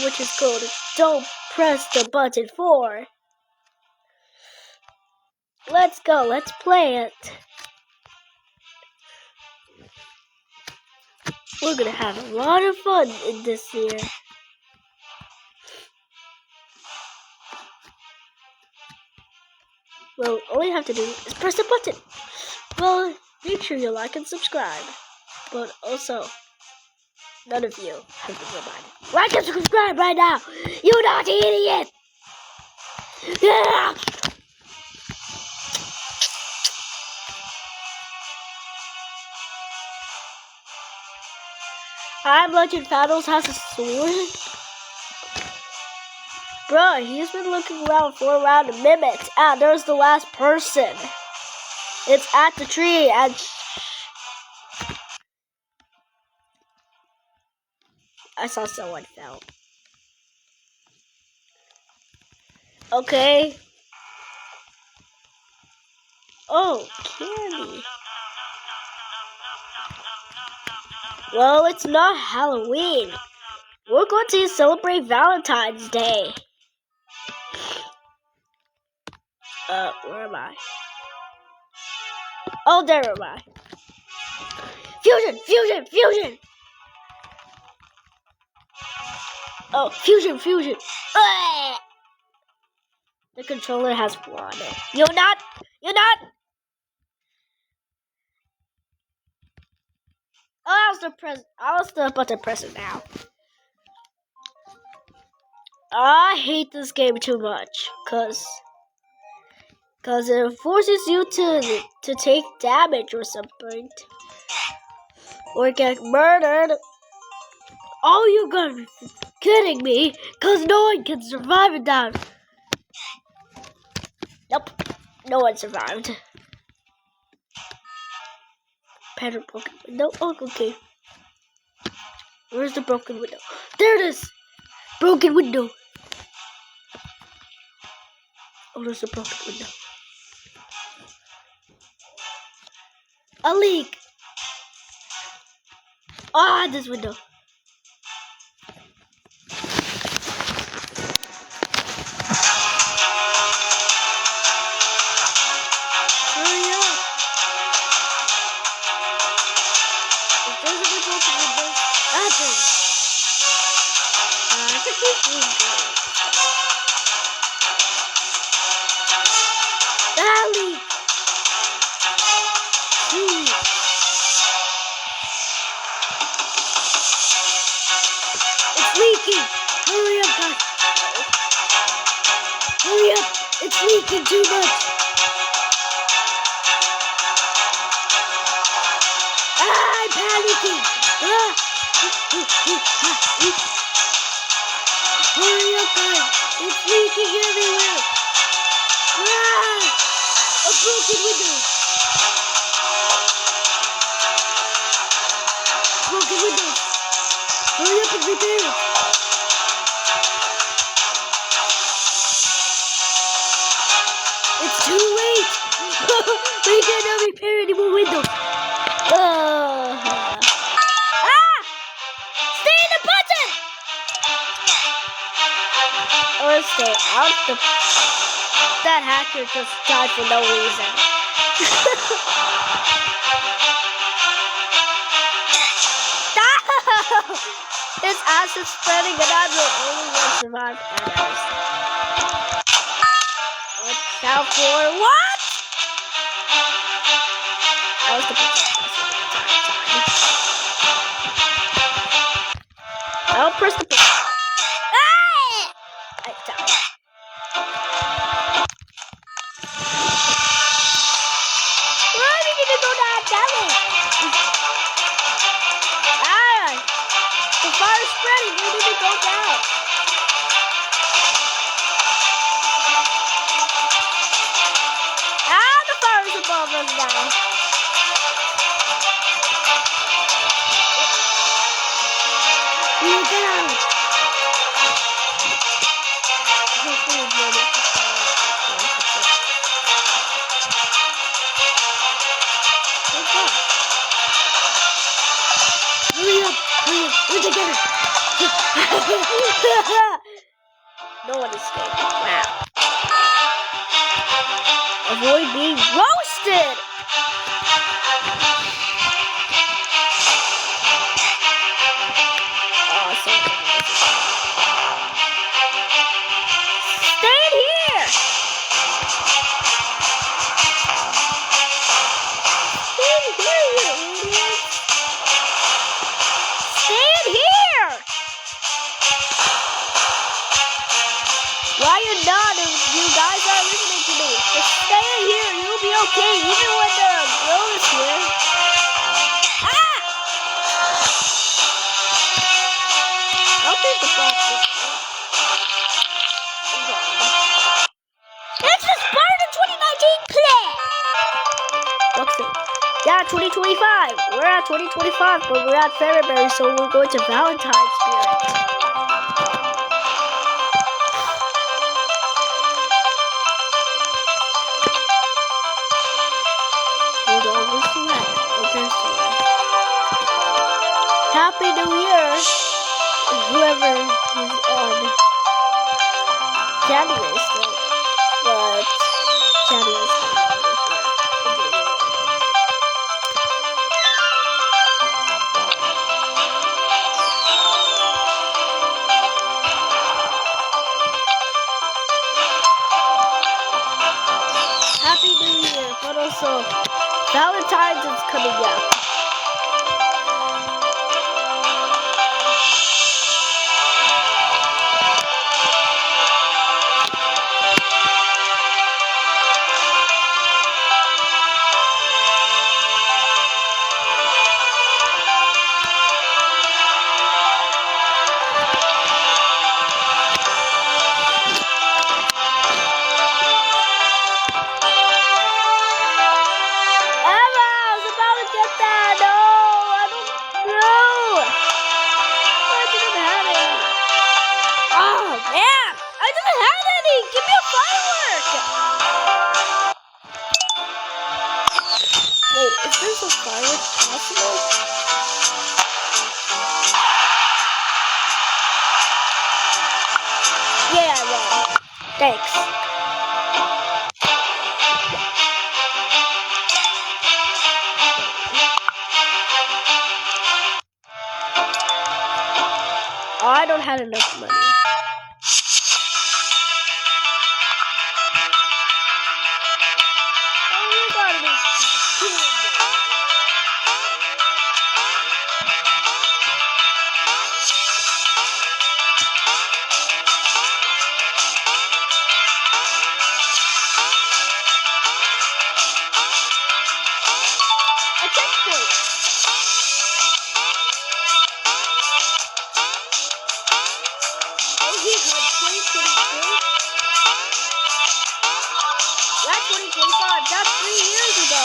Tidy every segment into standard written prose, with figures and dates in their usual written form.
which is called Don't Press the Button 4. Let's go, let's play it. We're gonna have a lot of fun in this year. Well, all you have to do is press the button. Well, make sure you like and subscribe. But also, none of you have been reminded. Like and subscribe right now, you naughty idiot! Yeah! Legend Faddles has a sword. Bruh, he's been looking around for around a minute. Ah, there's the last person. It's at the tree and I saw someone fell. Okay. Oh, candy. Well, it's not Halloween. We're going to celebrate Valentine's Day. Where am I? Oh, there am I. Fusion! Fusion! Fusion! Oh, fusion! Fusion! Ugh! The controller has water. You're not! You're not! I'll still button press it now. I hate this game too much, cause it forces you to take damage or something, or get murdered. Oh, you gotta be kidding me, cause no one can survive it down. Nope, no one survived. Pattern broken window. Oh, okay. Where's the broken window? There it is! Broken window. Oh, there's a broken window. A leak! Ah, this window. Hurry up! If there's a broken window, that's it. It's a big window. That leak! It's leaking! Hurry up, guys! Hurry up! It's leaking too much! I'm panicking! Hurry up, guys! It's leaking everywhere! A broken window! Broken window! Hurry up and repair it! It's too late! We cannot repair any more windows! Stay in the button! Or stay out the... That hacker just died for no reason. His ass is spreading and I'm the only one survived. Watch out for what? That was the I'll press the button. I died. Why did you go down that way? The fire's spreading. We need to go down. The fire's above us now. We're down. Hurry up. We're together. No one escaped. Wow. Avoid being roasted. Awesome. Stand here. Stand here, you idiots. Stand here. Why you not? You guys are listening to me. Just stand here. You'll be okay, even when the girl is here. Ah! I'll take the boxes. It's the Spartan 2019 play! Okay. Yeah, 2025. We're at 2025, but we're at February, so we're going to Valentine's Spirit. Hold on, where's the leg? Oh, there's the leg. Happy New Year, whoever is on January still. But January still. Happy New Year, but also Valentine's is coming up. Is this a firework possible? Yeah, I will. Thanks. Oh, I don't have enough money. That's 2025. That's 3 years ago.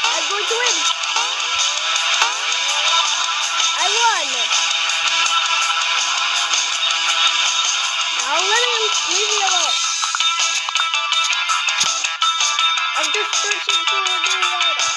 I'm going to win. I won. Now leave me alone. I'm just searching for a new item.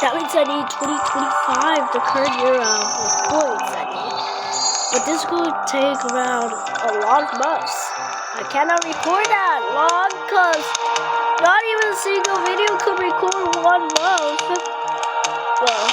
That means I need 2025, the current year of points I need. But this will take around a lot of months. I cannot record that long because not even a single video could record 1 month. Well,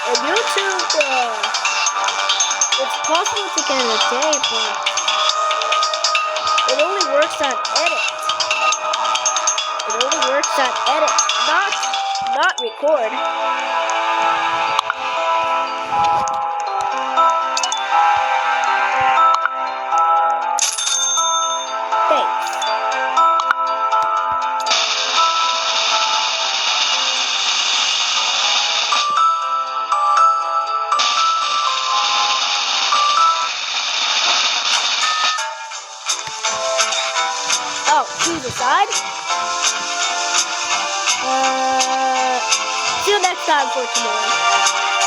on YouTube, it's possible to get a day, but it only works on edit. It only works on edit, not record. other side. See you next time for tomorrow.